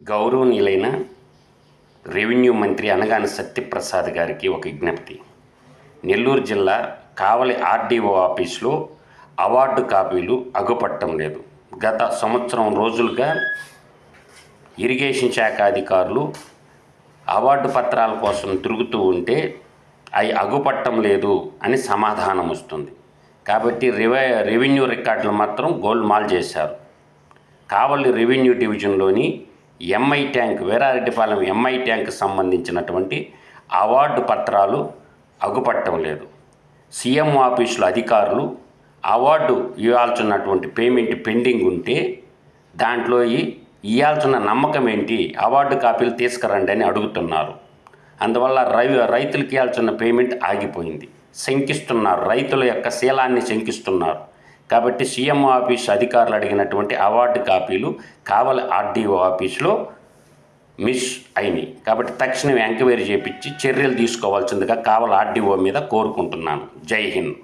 గౌరవనీయులైన రెవెన్యూ మంత్రి అనగాని సత్యప్రసాద్ గారికి ఒక విజ్ఞప్తి. నెల్లూరు జిల్లా కావలి ఆర్డీఓ ఆఫీసులో అవార్డు కాపీలు అగుపట్టడం లేదు. గత సంవత్సరం రోజులుగా ఇరిగేషన్ శాఖ అధికారులు అవార్డు పత్రాల కోసం తిరుగుతూ ఉంటే అవి అగుపట్టడం లేదు అని సమాధానం వస్తుంది. కాబట్టి రెవెన్యూ రికార్డులు మాత్రం గోల్మాల్ చేశారు. కావలి రెవెన్యూ డివిజన్లోని MI tank, Veerareddypalem MI tank సంబంధించినటువంటి అవార్డు పత్రాలు అగుపట్టడం లేదు. సీఎం ఆఫీసులో అధికారులు అవార్డు ఇవ్వాల్సినటువంటి పేమెంట్ పెండింగ్ ఉంటే దాంట్లో ఇవ్వాల్సిన నమ్మకం ఏంటి, అవార్డు కాపీలు తీసుకురండి అని అడుగుతున్నారు. అందువల్ల రైతులకు ఇవ్వాల్సిన పేమెంట్ ఆగిపోయింది. శంకిస్తున్నారు, రైతుల యొక్క శీలాన్ని శంకిస్తున్నారు. కాబట్టి సీఎం ఆఫీస్ అధికారులు అడిగినటువంటి అవార్డు కాపీలు కావలి ఆర్డీఓ ఆఫీసులో మిస్ అయినాయి. కాబట్టి తక్షణం ఎంక్వైరీ చేపించి చర్యలు తీసుకోవాల్సిందిగా కావలి ఆర్డీఓ మీద కోరుకుంటున్నాను. జై హింద్.